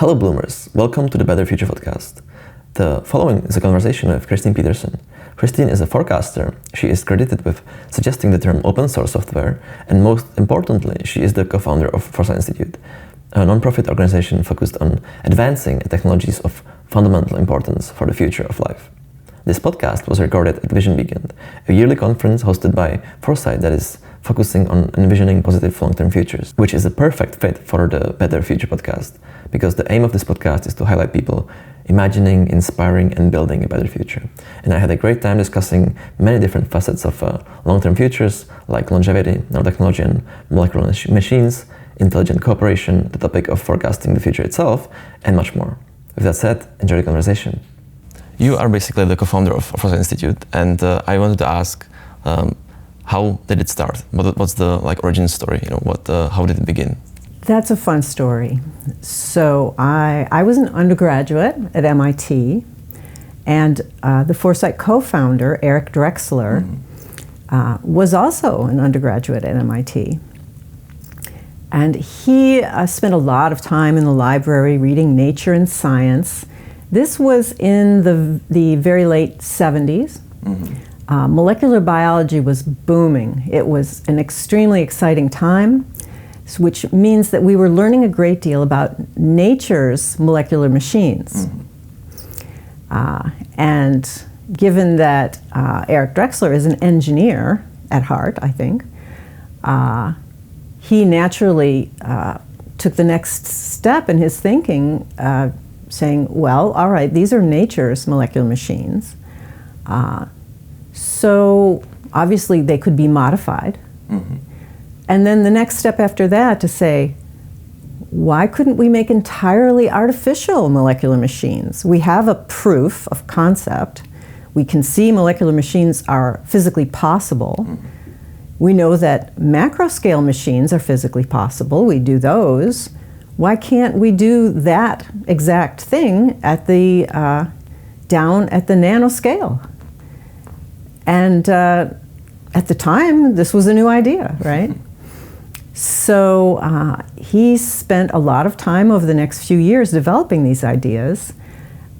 Hello Bloomers, welcome to the Better Future podcast. The following is a conversation with Christine Peterson. Christine is a forecaster. She is credited with suggesting the term open source software, and most importantly, she is the co-founder of Foresight Institute, a non-profit organization focused on advancing technologies of fundamental importance for the future of life. This podcast was recorded at Vision Weekend, a yearly conference hosted by Foresight that is focusing on envisioning positive long-term futures, which is a perfect fit for the Better Future podcast, because the aim of this podcast is to highlight people imagining, inspiring, and building a better future. And I had a great time discussing many different facets of long-term futures, like longevity, nanotechnology, and molecular machines, intelligent cooperation, the topic of forecasting the future itself, and much more. With that said, enjoy the conversation. You are basically the co-founder of Foresight Institute, and I wanted to ask, how did it start? What's the origin story? How did it begin? That's a fun story. So I was an undergraduate at MIT, and the Foresight co-founder, Eric Drexler, was also an undergraduate at MIT. And he spent a lot of time in the library reading Nature and Science. This was in the very late 70s. Molecular biology was booming. It was an extremely exciting time, which means that we were learning a great deal about nature's molecular machines. And given that Eric Drexler is an engineer at heart, I think, he naturally took the next step in his thinking, saying, well, all right, these are nature's molecular machines. So obviously they could be modified. And then the next step after that to say, why couldn't we make entirely artificial molecular machines? We have a proof of concept. We can see molecular machines are physically possible. We know that macro scale machines are physically possible. We do those. Why can't we do that exact thing at the down at the nanoscale? And at the time, this was a new idea, right? So he spent a lot of time over the next few years developing these ideas,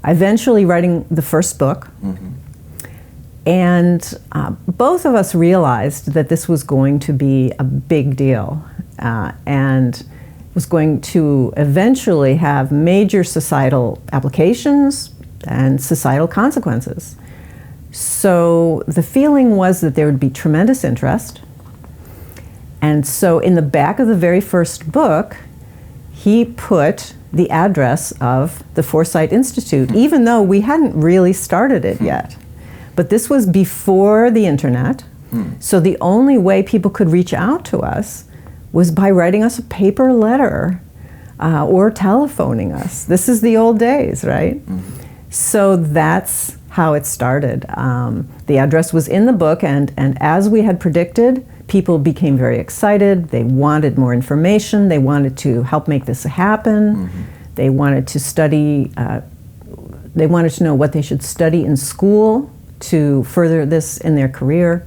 eventually writing the first book. And both of us realized that this was going to be a big deal and was going to eventually have major societal applications and societal consequences. So the feeling was that there would be tremendous interest. And so in the back of the very first book, he put the address of the Foresight Institute, even though we hadn't really started it yet. But this was before the internet, so the only way people could reach out to us was by writing us a paper letter or telephoning us. This is the old days, right? So that's how it started. The address was in the book, and as we had predicted, people became very excited. They wanted more information. They wanted to help make this happen. They wanted to study, they wanted to know what they should study in school to further this in their career.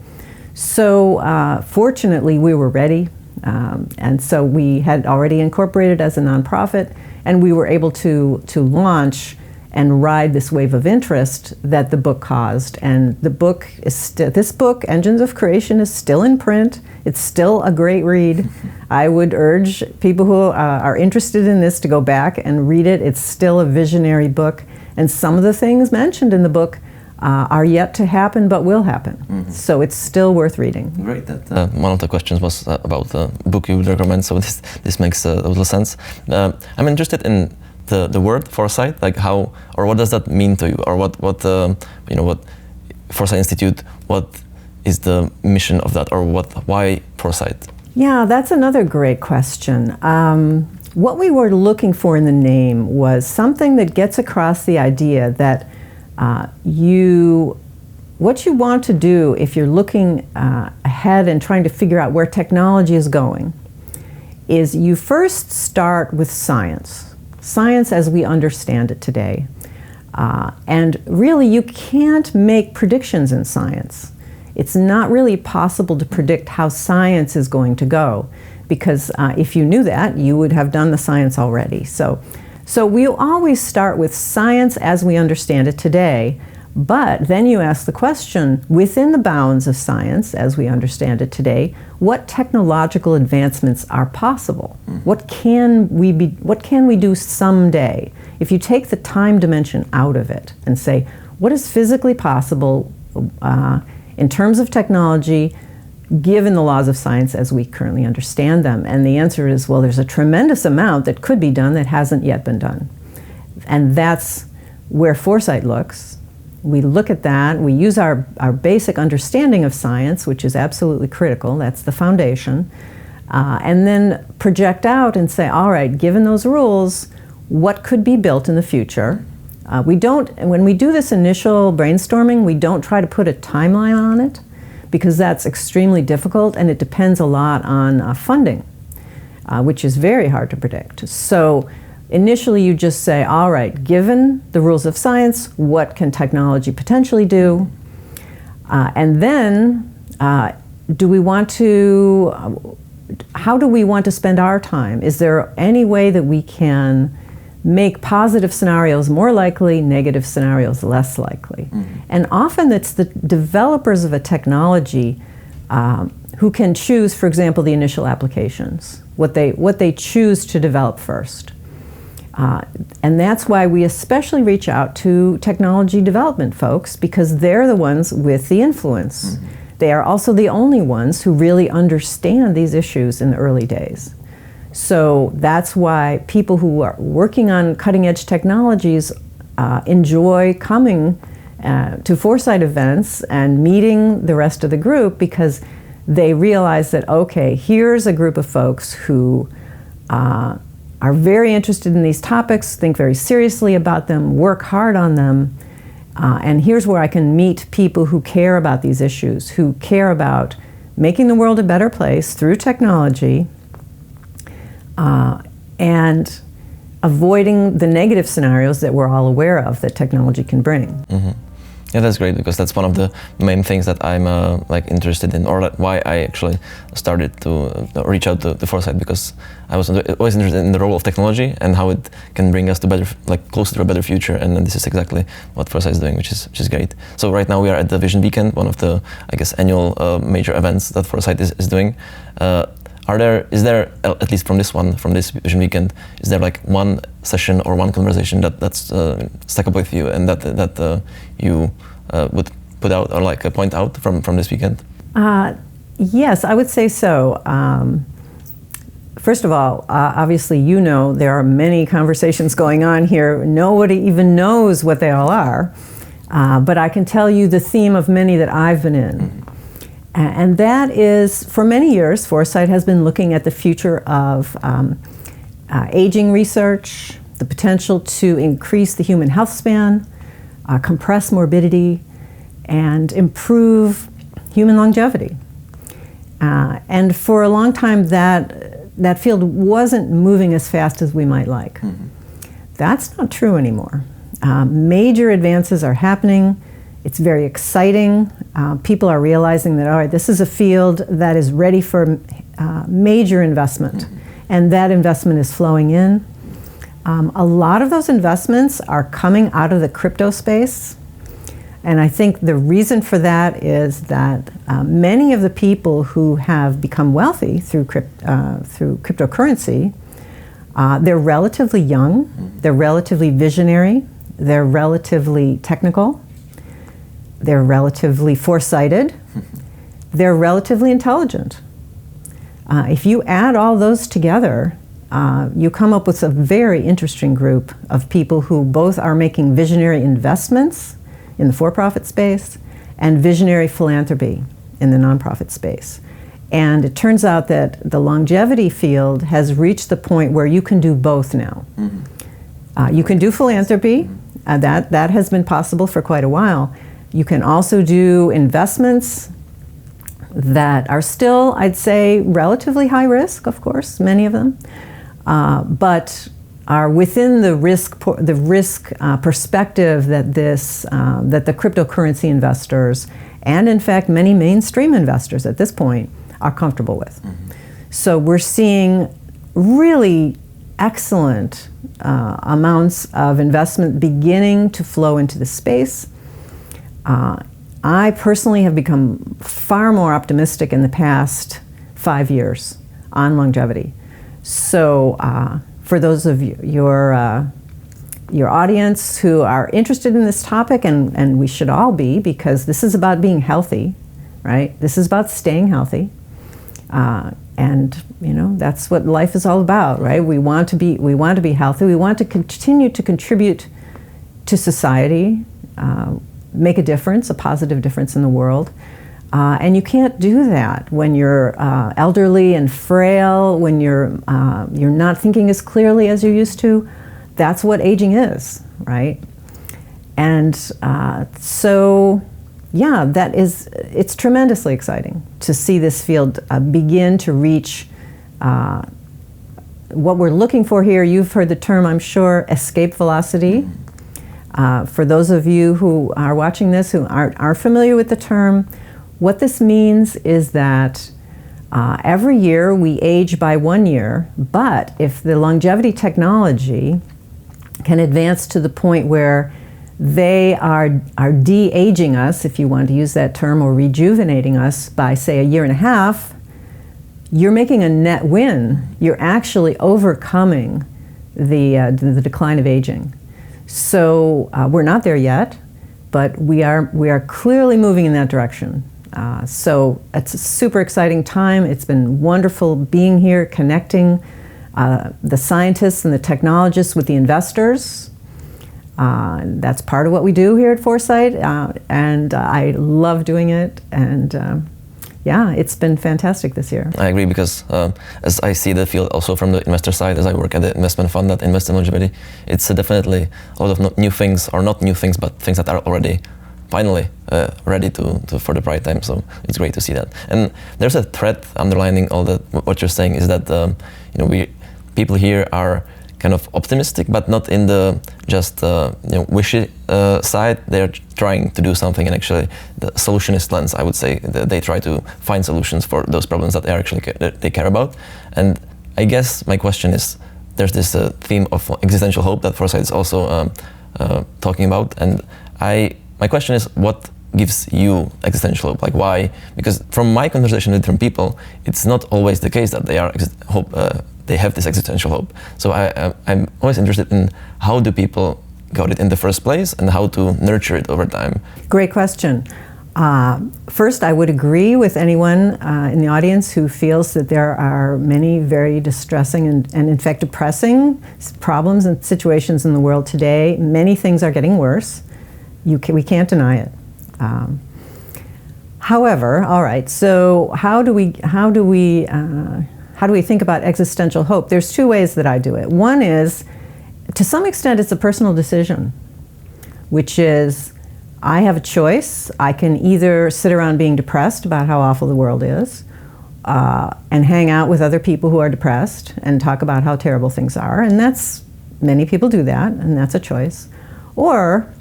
So fortunately, we were ready. And so we had already incorporated as a nonprofit, and we were able to launch and ride this wave of interest that the book caused. And the book is this book, Engines of Creation, is still in print. It's still a great read. I would urge people who are interested in this to go back and read it. It's still a visionary book. And some of the things mentioned in the book are yet to happen, but will happen. So it's still worth reading. Great. That one of the questions was about the book you would recommend, so this makes a little sense. I'm interested in the word foresight, like how, or what does that mean to you, or what Foresight Institute, what is the mission of that, or why foresight? Yeah, that's another great question. What we were looking for in the name was something that gets across the idea that what you want to do if you're looking ahead and trying to figure out where technology is going is you first start with science as we understand it today. And really, you can't make predictions in science. It's not really possible to predict how science is going to go, because if you knew that, you would have done the science already. So So we always start with science as we understand it today, but then you ask the question, within the bounds of science as we understand it today, what technological advancements are possible? What can we do someday? If you take the time dimension out of it and say, what is physically possible in terms of technology, given the laws of science as we currently understand them? And the answer is, well, there's a tremendous amount that could be done that hasn't yet been done. And that's where Foresight looks. We look at that, we use our basic understanding of science, which is absolutely critical, that's the foundation, and then project out and say, all right, given those rules, what could be built in the future? When we do this initial brainstorming, we don't try to put a timeline on it, because that's extremely difficult and it depends a lot on funding, which is very hard to predict. So initially you just say, all right, given the rules of science, what can technology potentially do? And then how do we want to spend our time? Is there any way that we can make positive scenarios more likely, negative scenarios less likely? And often it's the developers of a technology who can choose, for example, the initial applications, what they choose to develop first. And that's why we especially reach out to technology development folks, because they're the ones with the influence. They are also the only ones who really understand these issues in the early days. So that's why people who are working on cutting-edge technologies enjoy coming to Foresight events and meeting the rest of the group, because they realize that, okay, here's a group of folks who are very interested in these topics, think very seriously about them, work hard on them, and here's where I can meet people who care about these issues, who care about making the world a better place through technology, and avoiding the negative scenarios that we're all aware of that technology can bring. Yeah, that's great, because that's one of the main things that I'm interested in, or why I actually started to reach out to Foresight, because I was always interested in the role of technology and how it can bring us to closer to a better future, and this is exactly what Foresight is doing, which is great. So right now we are at the Vision Weekend, one of the, I guess, annual major events that Foresight is doing. Is there, at least from this Vision Weekend, is there like one session or one conversation that's stuck up with you and that you would put out or point out from this weekend? Yes, I would say so. First of all, obviously, there are many conversations going on here. Nobody even knows what they all are, but I can tell you the theme of many that I've been in. And that is, for many years, Foresight has been looking at the future of aging research, the potential to increase the human health span, compress morbidity, and improve human longevity. And for a long time, that field wasn't moving as fast as we might like. That's not true anymore. Major advances are happening. It's very exciting. People are realizing that, all right, this is a field that is ready for major investment, and that investment is flowing in. A lot of those investments are coming out of the crypto space, and I think the reason for that is that many of the people who have become wealthy through cryptocurrency, they're relatively young, they're relatively visionary, they're relatively technical, they're relatively foresighted, they're relatively intelligent. If you add all those together, you come up with a very interesting group of people who both are making visionary investments in the for-profit space and visionary philanthropy in the nonprofit space. And it turns out that the longevity field has reached the point where you can do both now. You can do philanthropy, that has been possible for quite a while. You can also do investments that are still, I'd say, relatively high risk, of course, many of them, but are within the risk perspective that that the cryptocurrency investors, and in fact many mainstream investors at this point, are comfortable with. So we're seeing really excellent amounts of investment beginning to flow into the space. I personally have become far more optimistic in the past 5 years on longevity. So for those of your audience who are interested in this topic, and we should all be, because this is about being healthy, right? This is about staying healthy. And that's what life is all about, right? We want to be healthy. We want to continue to contribute to society, make a difference, a positive difference in the world. And you can't do that when you're elderly and frail, when you're not thinking as clearly as you used to. That's what aging is, right? And it's tremendously exciting to see this field begin to reach what we're looking for here. You've heard the term, I'm sure, escape velocity. For those of you who are watching this who aren't familiar with the term, what this means is that every year we age by 1 year, but if the longevity technology can advance to the point where they are de-aging us, if you want to use that term, or rejuvenating us by, say, 1.5 years, you're making a net win. You're actually overcoming the decline of aging. So we're not there yet, but we are clearly moving in that direction. So it's a super exciting time. It's been wonderful being here, connecting the scientists and the technologists with the investors. That's part of what we do here at Foresight, and I love doing it. And it's been fantastic this year. I agree, because as I see the field also from the investor side, as I work at the investment fund that invests in longevity, it's definitely a lot of new things, or not new things, but things that are already finally ready for the right time. So it's great to see that. And there's a thread underlining all that what you're saying, is that people here are kind of optimistic, but not in the just wishy side. They're trying to do something, and actually the solutionist lens, I would say, they try to find solutions for those problems that they care about. And I guess my question is, there's this theme of existential hope that Foresight is also talking about, and my question is, what gives you existential hope? Like, why? Because from my conversation with different people, it's not always the case that they have this existential hope. So I'm always interested in, how do people got it in the first place, and how to nurture it over time? Great question. First, I would agree with anyone in the audience who feels that there are many very distressing and in fact depressing problems and situations in the world today. Many things are getting worse. We can't deny it. However, all right, so how do we think about existential hope? There's two ways that I do it. One is, to some extent, it's a personal decision, which is, I have a choice. I can either sit around being depressed about how awful the world is, and hang out with other people who are depressed and talk about how terrible things are, and many people do that, and that's a choice. Or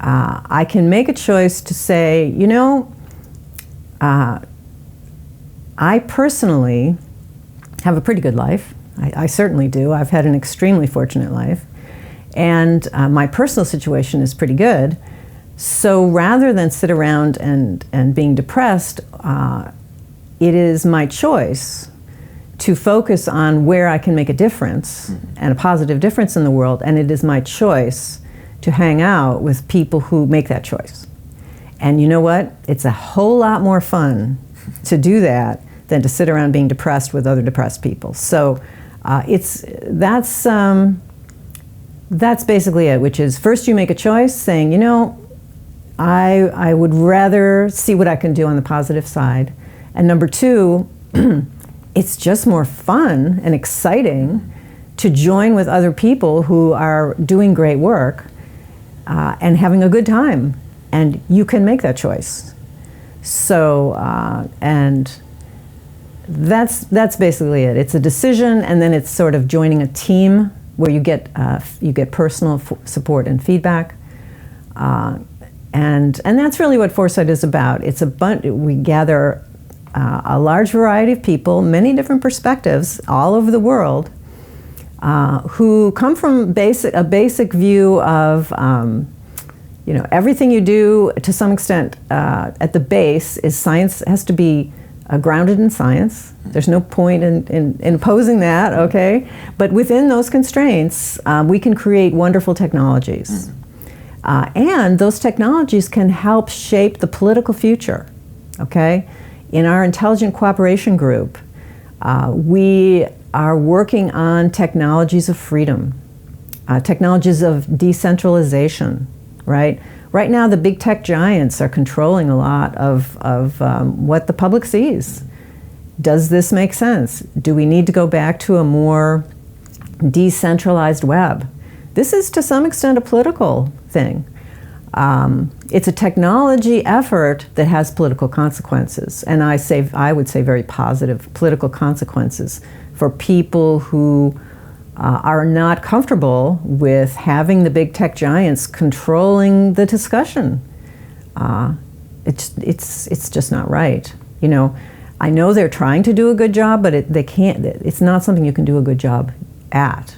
I can make a choice to say, I personally have a pretty good life. I certainly do. I've had an extremely fortunate life. And my personal situation is pretty good. So rather than sit around and being depressed, it is my choice to focus on where I can make a difference, and a positive difference in the world. And it is my choice to hang out with people who make that choice. And you know what? It's a whole lot more fun to do that than to sit around being depressed with other depressed people. So that's basically it, which is, first you make a choice saying, I would rather see what I can do on the positive side. And number two, it's just more fun and exciting to join with other people who are doing great work and having a good time. And you can make that choice. So, and that's basically it. It's a decision, and then it's sort of joining a team where you get personal support and feedback. And that's really what Foresight is about. We gather a large variety of people, many different perspectives all over the world, who come from a basic view of, everything you do to some extent at the base is science, has to be grounded in science. There's no point in imposing that, okay? But within those constraints, we can create wonderful technologies. And those technologies can help shape the political future, okay? In our Intelligent Cooperation Group, we are working on technologies of freedom, technologies of decentralization, right? Right now, the big tech giants are controlling a lot of what the public sees. Does this make sense? Do we need to go back to a more decentralized web? This is to some extent a political thing. It's a technology effort that has political consequences, and I would say very positive political consequences for people who are not comfortable with having the big tech giants controlling the discussion. It's just not right. I know they're trying to do a good job, but they can't. It's not something you can do a good job at.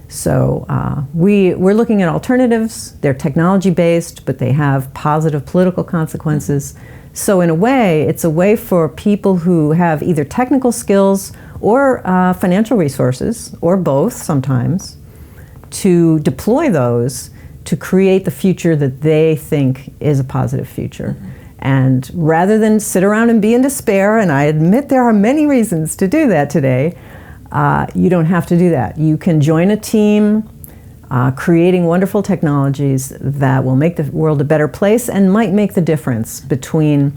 So we're looking at alternatives. They're technology-based, but they have positive political consequences. So in a way, it's a way for people who have either technical skills or financial resources, or both sometimes, to deploy those to create the future that they think is a positive future. And rather than sit around and be in despair, and I admit there are many reasons to do that today, you don't have to do that. You can join a team creating wonderful technologies that will make the world a better place and might make the difference between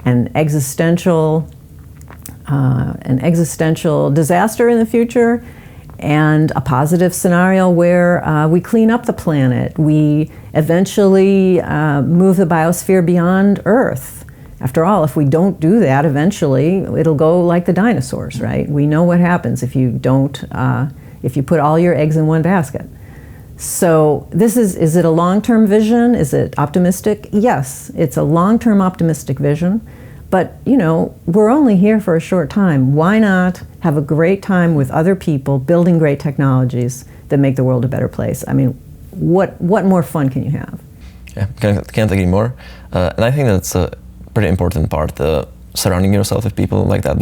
an existential disaster in the future and a positive scenario where we clean up the planet. We eventually move the biosphere beyond Earth. After all, if we don't do that, eventually it'll go like the dinosaurs, right? We know what happens if you don't, if you put all your eggs in one basket. So is it a long-term vision? Is it optimistic? Yes, it's a long-term optimistic vision. But, we're only here for a short time. Why not have a great time with other people building great technologies that make the world a better place? I mean, what more fun can you have? Yeah, can't agree more. And I think that's a pretty important part, surrounding yourself with people like that,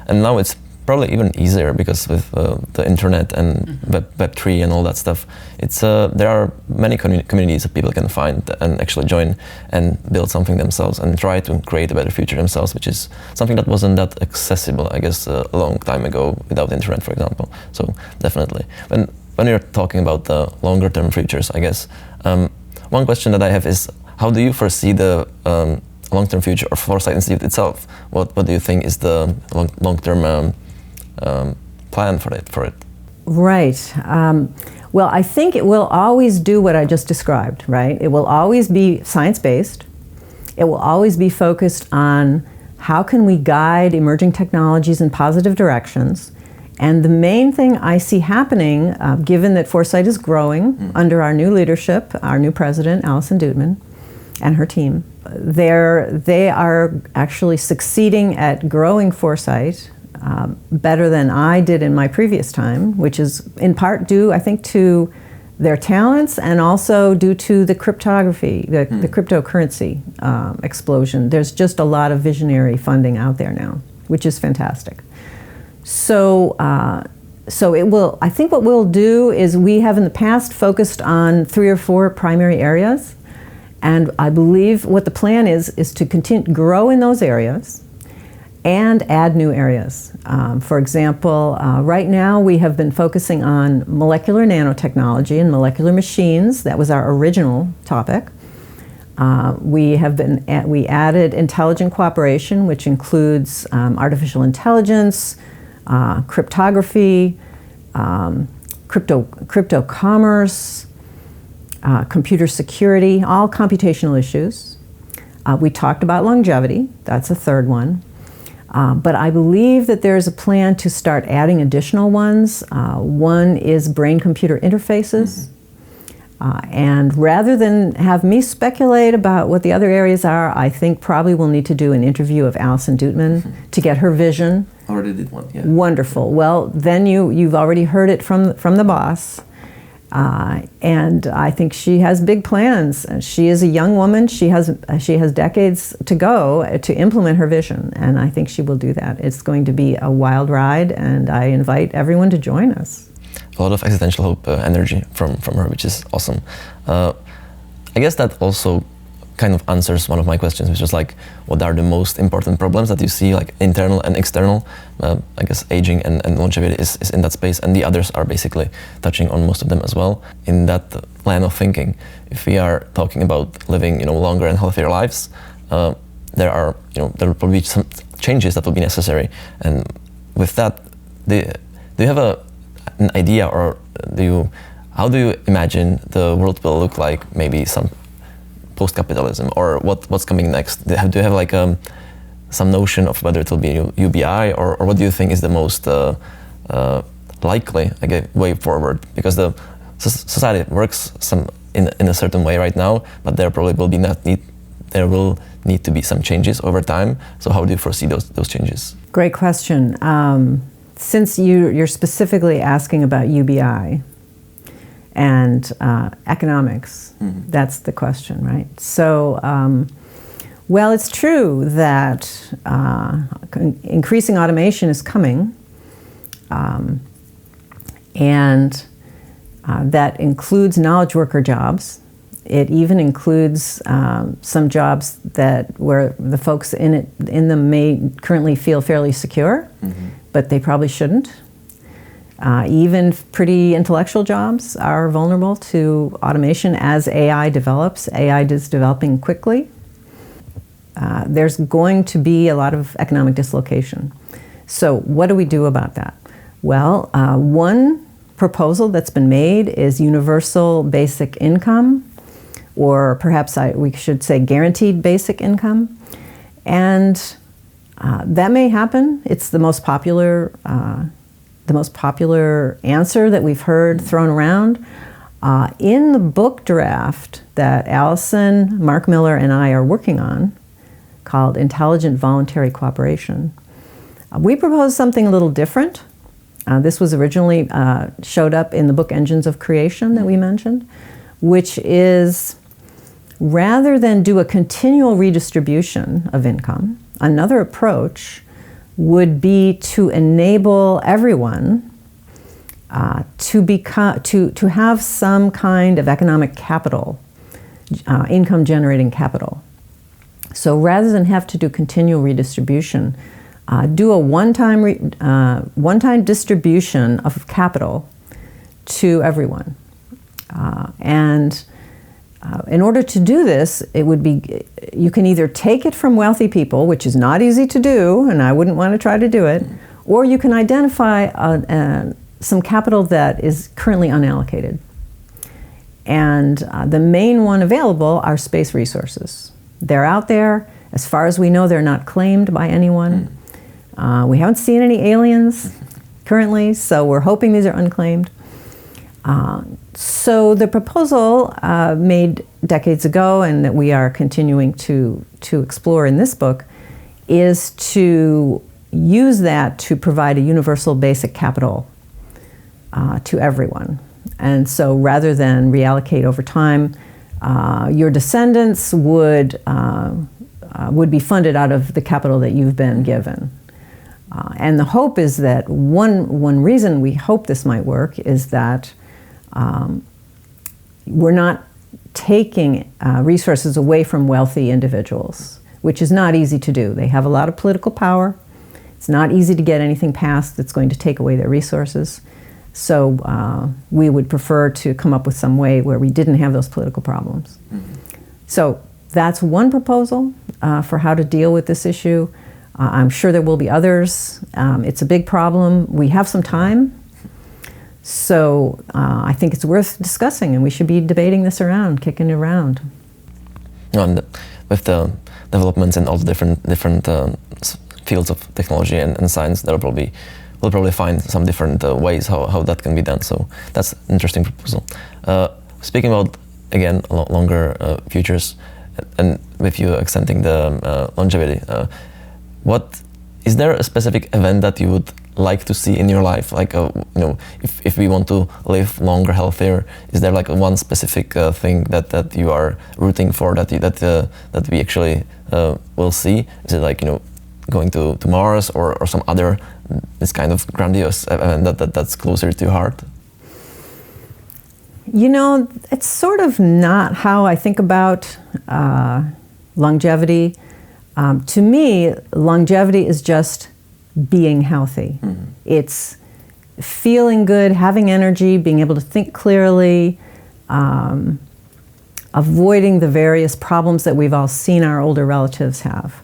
and now it's probably even easier because with the internet and Web3 and all that stuff, there are many communities that people can find and actually join and build something themselves and try to create a better future themselves, which is something that wasn't that accessible, I guess, a long time ago without the internet, for example. So definitely. When you're talking about the longer term futures, I guess, one question that I have is, how do you foresee the long-term future of Foresight Institute itself? What do you think is the long-term plan for it? Right. Well, I think it will always do what I just described, right? It will always be science-based. It will always be focused on how can we guide emerging technologies in positive directions. And the main thing I see happening, given that Foresight is growing under our new leadership, our new president, Allison Dudeman, and her team, they are actually succeeding at growing Foresight better than I did in my previous time, which is in part due, I think, to their talents and also due to the cryptography, the cryptocurrency explosion. There's just a lot of visionary funding out there now, which is fantastic. So it will, I think what we'll do is we have in the past focused on 3 or 4 primary areas. And I believe what the plan is to continue to grow in those areas and add new areas. For example, right now we have been focusing on molecular nanotechnology and molecular machines. That was our original topic. We added intelligent cooperation, which includes artificial intelligence, cryptography, crypto commerce, computer security, all computational issues. We talked about longevity, that's a third one. But I believe that there's a plan to start adding additional ones. One is brain-computer interfaces. And rather than have me speculate about what the other areas are, I think probably we'll need to do an interview of Alison Duttman to get her vision. Already did one, yeah. Wonderful. Well, then you've already heard it from the boss. And I think she has big plans. She is a young woman. She has decades to go to implement her vision, and I think she will do that. It's going to be a wild ride, and I invite everyone to join us. A lot of existential hope energy from her, which is awesome. I guess that also kind of answers one of my questions, which is like, what are the most important problems that you see, like internal and external? I guess aging and longevity is in that space, and the others are basically touching on most of them as well. In that line of thinking, if we are talking about living, longer and healthier lives, there will probably be some changes that will be necessary. And with that, do you have an idea, or how do you imagine the world will look like? Maybe some post-capitalism, or what's coming next? Do you have like some notion of whether it will be UBI, or what do you think is the most likely way forward? Because the society works in a certain way right now, but there probably will need to be some changes over time. So how do you foresee those changes? Great question. Since you're specifically asking about UBI and economics, that's the question, right? So, well, it's true that increasing automation is coming, and that includes knowledge worker jobs. It even includes some jobs where the folks in them may currently feel fairly secure, but they probably shouldn't. Even pretty intellectual jobs are vulnerable to automation as AI develops. AI is developing quickly. There's going to be a lot of economic dislocation. So what do we do about that? Well, one proposal that's been made is universal basic income, or perhaps we should say guaranteed basic income. And that may happen. It's the most popular answer that we've heard thrown around. In the book draft that Allison, Mark Miller, and I are working on, called Intelligent Voluntary Cooperation, we propose something a little different. This was originally showed up in the book Engines of Creation that we mentioned, which is, rather than do a continual redistribution of income, another approach would be to enable everyone to have some kind of economic capital, income generating capital. So rather than have to do continual redistribution, do a one-time distribution of capital to everyone. And in order to do this, you can either take it from wealthy people, which is not easy to do, and I wouldn't want to try to do it, or you can identify some capital that is currently unallocated. And the main one available are space resources. They're out there. As far as we know, they're not claimed by anyone. We haven't seen any aliens currently, so we're hoping these are unclaimed. So the proposal made decades ago, and that we are continuing to explore in this book, is to use that to provide a universal basic capital to everyone. And so rather than reallocate over time, your descendants would be funded out of the capital that you've been given. And the hope is that one reason we hope this might work is that we're not taking resources away from wealthy individuals, which is not easy to do. They have a lot of political power. It's not easy to get anything passed that's going to take away their resources. So we would prefer to come up with some way where we didn't have those political problems. So that's one proposal for how to deal with this issue. I'm sure there will be others. It's a big problem. We have some time. So I think it's worth discussing, and we should be debating this around, kicking it around. And with the developments in all the different fields of technology and science, we'll probably find some different ways how that can be done. So that's an interesting proposal. speaking about, again, longer futures, and with you extending the longevity, what is there a specific event that you would like to see in your life? Like, if we want to live longer, healthier, is there like one specific thing that you are rooting for, that we actually will see? Is it like, going to Mars or some other this kind of grandiose event that's closer to your heart? It's sort of not how I think about longevity. To me, longevity is just being healthy. Mm-hmm. It's feeling good, having energy, being able to think clearly, avoiding the various problems that we've all seen our older relatives have.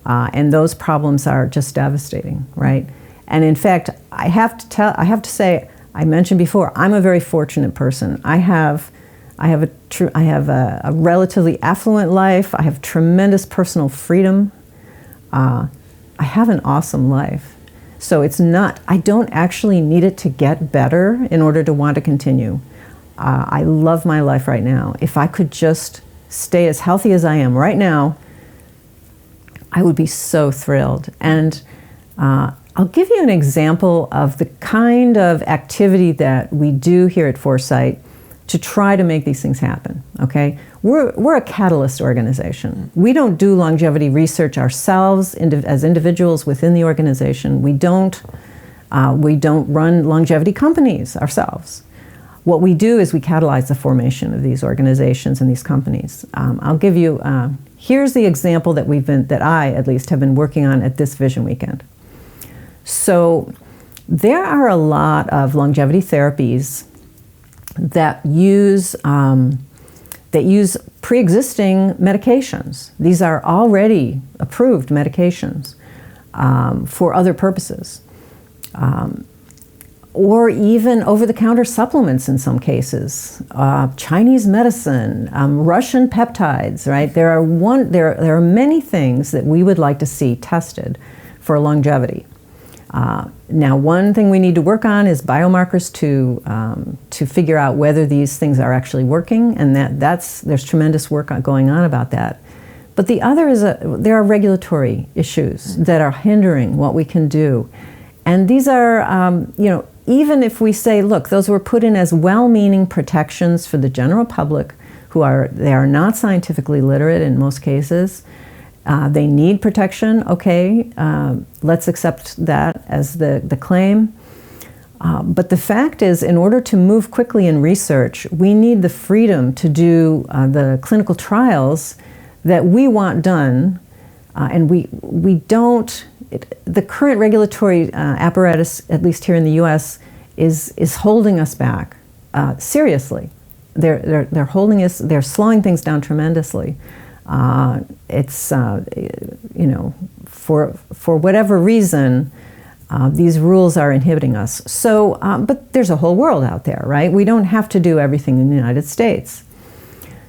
And those problems are just devastating, right? And in fact, I have to say, I mentioned before, I'm a very fortunate person. I have a relatively affluent life. I have tremendous personal freedom. I have an awesome life. So I don't actually need it to get better in order to want to continue. I love my life right now. If I could just stay as healthy as I am right now, I would be so thrilled. And I'll give you an example of the kind of activity that we do here at Foresight to try to make these things happen, okay? We're a catalyst organization. We don't do longevity research ourselves as individuals within the organization. We don't run longevity companies ourselves. What we do is we catalyze the formation of these organizations and these companies. I'll give you, here's the example that I at least have been working on at this Vision Weekend. So there are a lot of longevity therapies that use pre-existing medications. These are already approved medications for other purposes, or even over-the-counter supplements in some cases. Chinese medicine, Russian peptides. Right? There are many things that we would like to see tested for longevity. Now, one thing we need to work on is biomarkers to figure out whether these things are actually working, and there's tremendous work going on about that. But the other is there are regulatory issues that are hindering what we can do, and these are even if we say, look, those were put in as well-meaning protections for the general public, they are not scientifically literate in most cases. They need protection, okay, let's accept that as the claim. But the fact is, in order to move quickly in research, we need the freedom to do the clinical trials that we want done, and we don't, the current regulatory apparatus, at least here in the US, is holding us back, seriously. They're holding us, they're slowing things down tremendously. It's for whatever reason, these rules are inhibiting us. So, but there's a whole world out there, right? We don't have to do everything in the United States.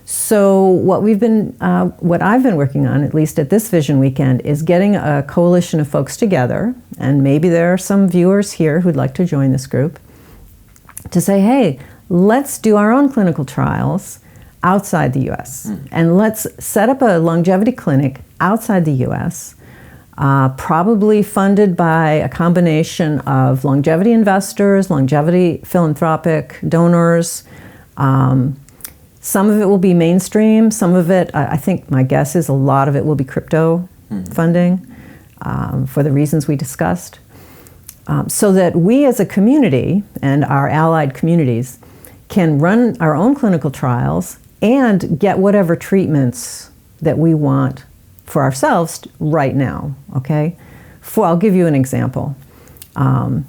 So what I've been working on, at least at this Vision Weekend, is getting a coalition of folks together, and maybe there are some viewers here who'd like to join this group, to say, hey, let's do our own clinical trials outside the US. And let's set up a longevity clinic outside the US, probably funded by a combination of longevity investors, longevity philanthropic donors. Some of it will be mainstream, some of it, I think my guess is a lot of it will be crypto funding for the reasons we discussed. So that we as a community and our allied communities can run our own clinical trials and get whatever treatments that we want for ourselves right now, okay? I'll give you an example.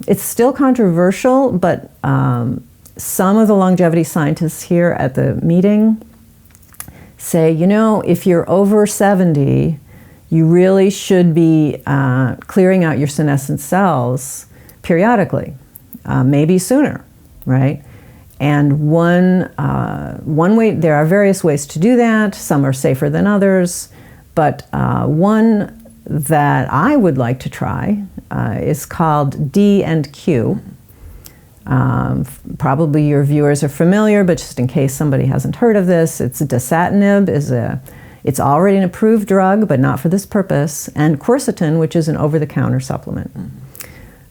It's still controversial, but some of the longevity scientists here at the meeting say, if you're over 70, you really should be clearing out your senescent cells periodically, maybe sooner, right? And one way, there are various ways to do that. Some are safer than others, but one that I would like to try is called D and Q. Probably your viewers are familiar, but just in case somebody hasn't heard of this, dasatinib it's already an approved drug, but not for this purpose, and quercetin, which is an over-the-counter supplement.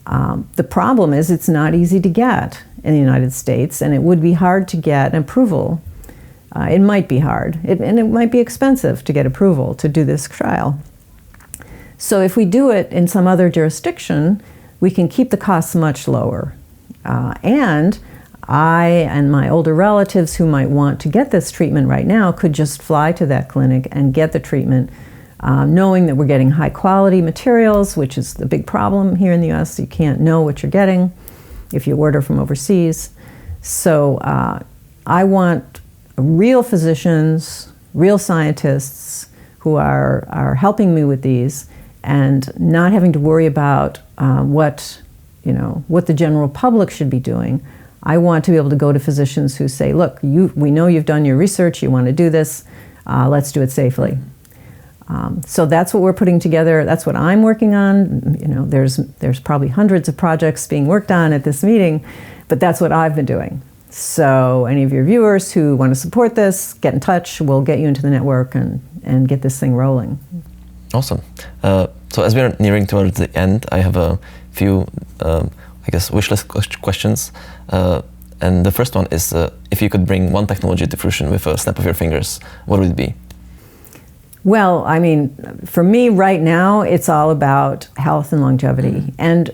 The problem is it's not easy to get in the United States, and it would be hard to get an approval. It might be hard, and it might be expensive to get approval to do this trial. So if we do it in some other jurisdiction, we can keep the costs much lower. And I and my older relatives who might want to get this treatment right now could just fly to that clinic and get the treatment, knowing that we're getting high quality materials, which is the big problem here in the US. You can't know what you're getting if you order from overseas. So I want real physicians, real scientists who are helping me with these and not having to worry about what the general public should be doing. I want to be able to go to physicians who say, look, we know you've done your research, you want to do this, let's do it safely. So that's what we're putting together, that's what I'm working on. There's probably hundreds of projects being worked on at this meeting, but that's what I've been doing. So any of your viewers who want to support this, get in touch, we'll get you into the network and get this thing rolling. Awesome. So as we're nearing towards the end, I have a few, wish list questions. And the first one is, if you could bring one technology to fruition with a snap of your fingers, what would it be? Well, I mean, for me right now, it's all about health and longevity. And,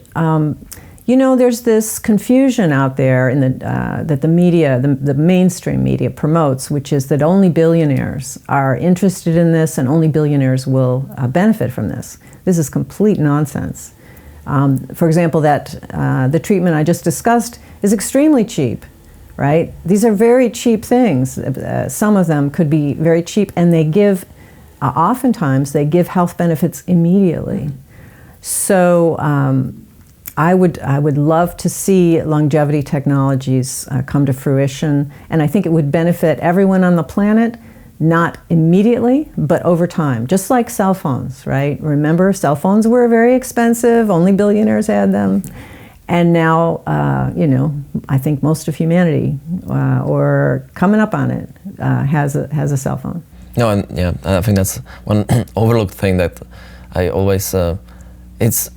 there's this confusion out there in that the media, the mainstream media promotes, which is that only billionaires are interested in this and only billionaires will benefit from this. This is complete nonsense. For example, the treatment I just discussed is extremely cheap, right? These are very cheap things. Some of them could be very cheap, and they give, oftentimes, they give health benefits immediately. So I would love to see longevity technologies come to fruition, and I think it would benefit everyone on the planet, not immediately, but over time, just like cell phones, right? Remember, cell phones were very expensive, only billionaires had them. And now, I think most of humanity, or coming up on it, has a cell phone. No, and yeah, I think that's one overlooked thing that I always, it's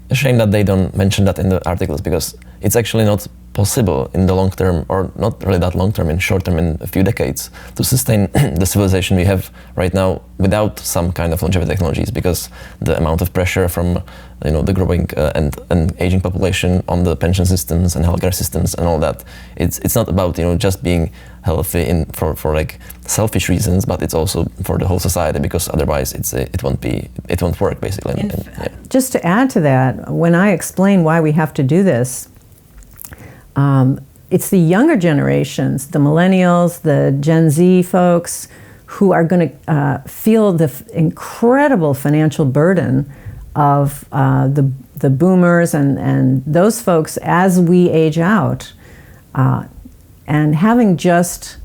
a shame that they don't mention that in the articles, because it's actually not possible in the long term, or not really that long term, in short term, in a few decades, to sustain the civilization we have right now without some kind of longevity technologies, because the amount of pressure from the growing and aging population on the pension systems and healthcare systems and all that, it's not about just being healthy for like selfish reasons, but it's also for the whole society, because otherwise it won't work basically. Just to add to that, when I explain why we have to do this, it's the younger generations, the millennials, the Gen Z folks, who are going to feel the incredible financial burden of the boomers and those folks as we age out. And having just,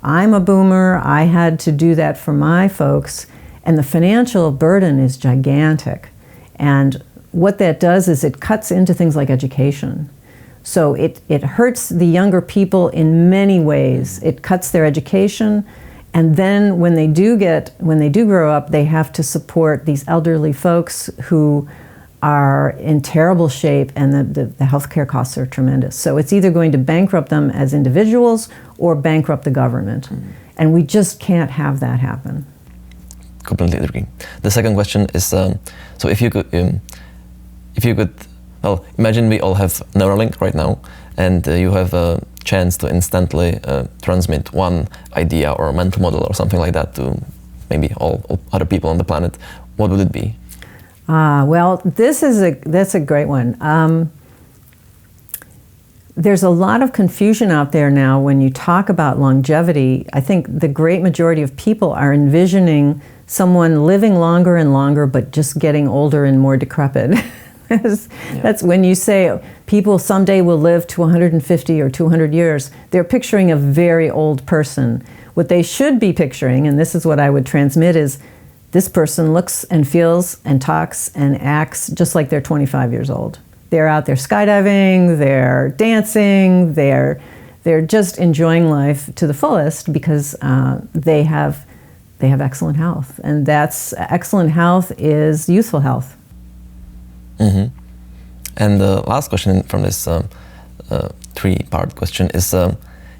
I'm a boomer, I had to do that for my folks, and the financial burden is gigantic. And what that does is it cuts into things like education. So it hurts the younger people in many ways. It cuts their education, and then when they do grow up, they have to support these elderly folks who are in terrible shape, and the healthcare costs are tremendous. So it's either going to bankrupt them as individuals or bankrupt the government. Mm-hmm. And we just can't have that happen. Completely agree. The second question is, so if you could, well, imagine we all have Neuralink right now, and you have a chance to instantly transmit one idea or a mental model or something like that to maybe all other people on the planet. What would it be? Well, that's a great one. There's a lot of confusion out there now when you talk about longevity. I think the great majority of people are envisioning someone living longer and longer, but just getting older and more decrepit. That's when you say people someday will live to 150 or 200 years, they're picturing a very old person. What they should be picturing, and this is what I would transmit, is this person looks and feels and talks and acts just like they're 25 years old. They're out there skydiving, they're dancing, they're just enjoying life to the fullest because they have excellent health. And that's excellent health is useful health. Mm-hmm. And the last question from this three-part question is,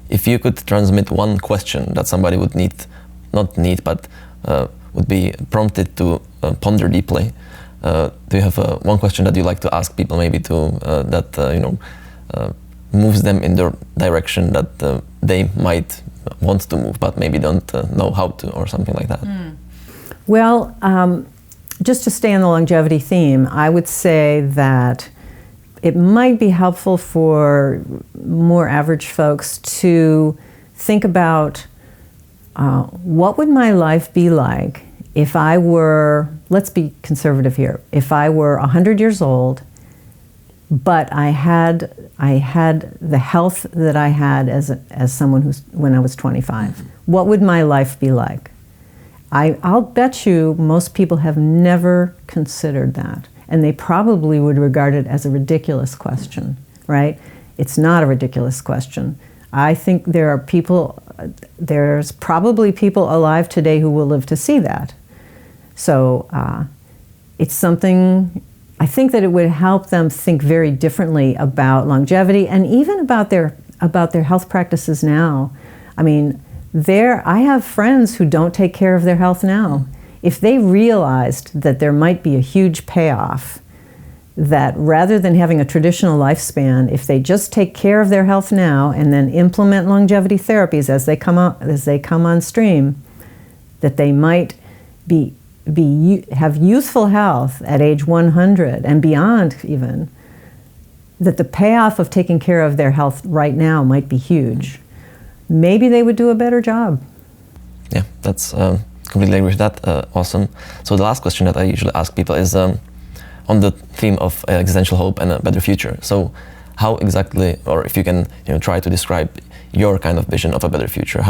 if you could transmit one question that somebody would would be prompted to ponder deeply, do you have one question that you like to ask people, maybe moves them in the direction that they might want to move, but maybe don't know how to, or something like that? Well, just to stay on the longevity theme, I would say that it might be helpful for more average folks to think about what would my life be like if I were, let's be conservative here, if I were 100 years old, but I had the health that I had as someone when I was 25. What would my life be like? I'll bet you most people have never considered that. And they probably would regard it as a ridiculous question, right? It's not a ridiculous question. I think there's probably people alive today who will live to see that. So it's something, I think that it would help them think very differently about longevity and even about their health practices now. I mean, I have friends who don't take care of their health now. If they realized that there might be a huge payoff, that rather than having a traditional lifespan, if they just take care of their health now and then implement longevity therapies as they come on stream, that they might have youthful health at age 100 and beyond even, that the payoff of taking care of their health right now might be huge. Maybe they would do a better job. Yeah, that's completely agree with that. Awesome. So the last question that I usually ask people is on the theme of existential hope and a better future. So how exactly, or if you can try to describe your kind of vision of a better future,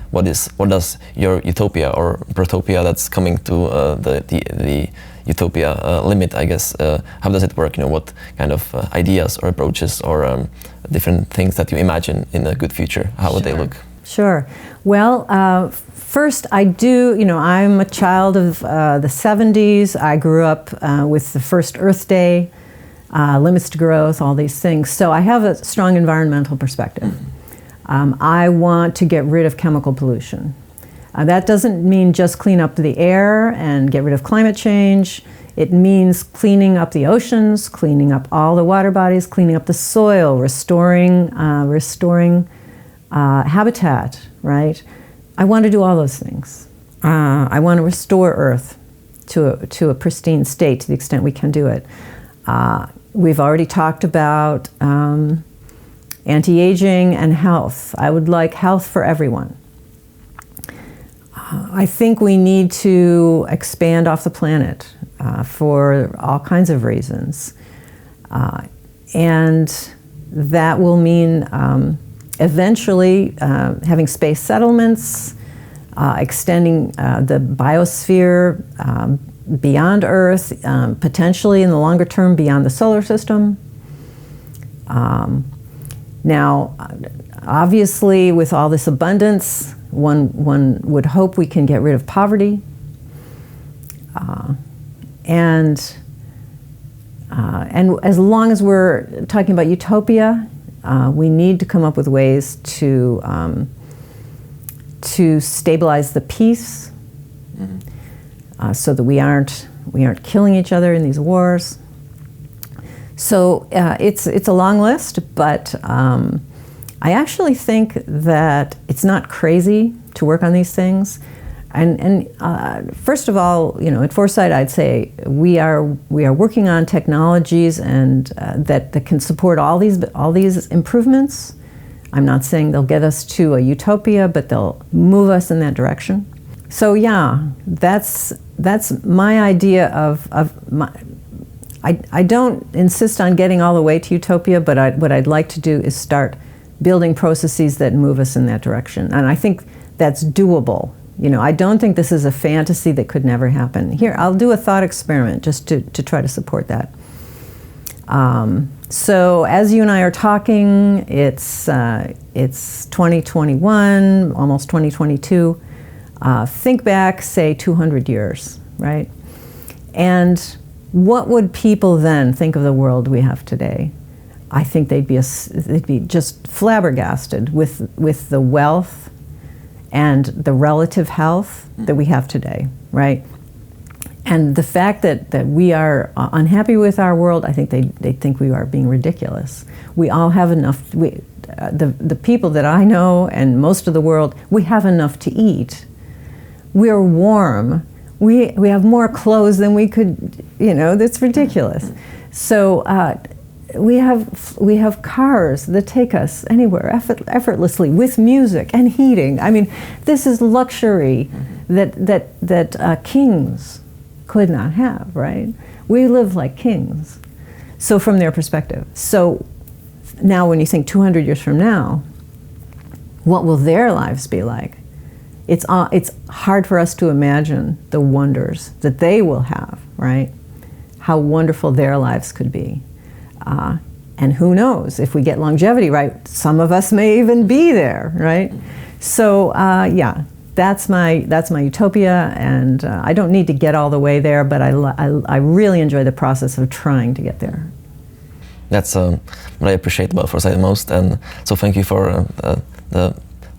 what does your utopia or protopia that's coming to the utopia limit, I guess, how does it work? What kind of ideas or approaches or different things that you imagine in a good future, how would they look? Sure. Well, first I'm a child of the 70s. I grew up with the first Earth Day, limits to growth, all these things. So I have a strong environmental perspective. I want to get rid of chemical pollution. That doesn't mean just clean up the air and get rid of climate change. It means cleaning up the oceans, cleaning up all the water bodies, cleaning up the soil, restoring habitat, right? I want to do all those things. I want to restore Earth to a pristine state to the extent we can do it. We've already talked about anti-aging and health. I would like health for everyone. I think we need to expand off the planet for all kinds of reasons. And that will mean eventually having space settlements, extending the biosphere beyond Earth, potentially in the longer term beyond the solar system. Now, obviously, with all this abundance, one would hope we can get rid of poverty. And as long as we're talking about utopia, we need to come up with ways to stabilize the peace, so that we aren't killing each other in these wars. So it's a long list, but I actually think that it's not crazy to work on these things. And first of all, at Foresight, I'd say we are working on technologies and that can support all these improvements. I'm not saying they'll get us to a utopia, but they'll move us in that direction. So yeah, that's my idea of my. I don't insist on getting all the way to utopia, but what I'd like to do is start building processes that move us in that direction. And I think that's doable. I don't think this is a fantasy that could never happen. Here, I'll do a thought experiment just to try to support that. So as you and I are talking, it's 2021, almost 2022. Think back, say 200 years, right? And what would people then think of the world we have today? I think they'd be just flabbergasted with the wealth and the relative health that we have today, right? And the fact that we are unhappy with our world, I think they think we are being ridiculous. We all have enough. The people that I know and most of the world, we have enough to eat. We're warm. We have more clothes than we could. That's ridiculous. So we have cars that take us anywhere effortlessly with music and heating. I mean, this is luxury that kings could not have, right? We live like kings. So from their perspective. So now when you think 200 years from now, what will their lives be like? It's hard for us to imagine the wonders that they will have, right? How wonderful their lives could be. And who knows, if we get longevity right, some of us may even be there, right? So yeah, that's my utopia, and I don't need to get all the way there, but I really enjoy the process of trying to get there. That's what I appreciate about Foresight most, and so thank you for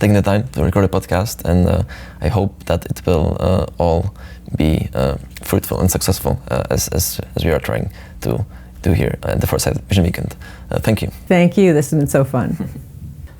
taking the time to record a podcast, and I hope that it will all be fruitful and successful as we are trying to do here at the Foresight Vision Weekend. Thank you. Thank you. This has been so fun.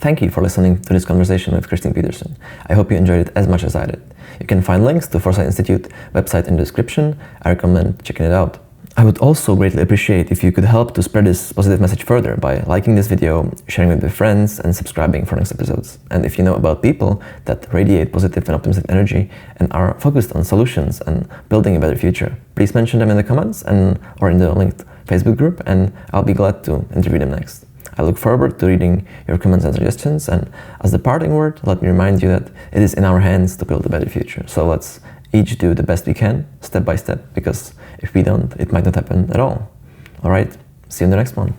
Thank you for listening to this conversation with Christine Peterson. I hope you enjoyed it as much as I did. You can find links to Foresight Institute website in the description. I recommend checking it out. I would also greatly appreciate if you could help to spread this positive message further by liking this video, sharing it with friends, and subscribing for next episodes. And if you know about people that radiate positive and optimistic energy and are focused on solutions and building a better future, please mention them in the comments or in the linked Facebook group, and I'll be glad to interview them next. I look forward to reading your comments and suggestions, and as the parting word, let me remind you that it is in our hands to build a better future. So let's each do the best we can, step by step, because if we don't, it might not happen at all. All right, see you in the next one.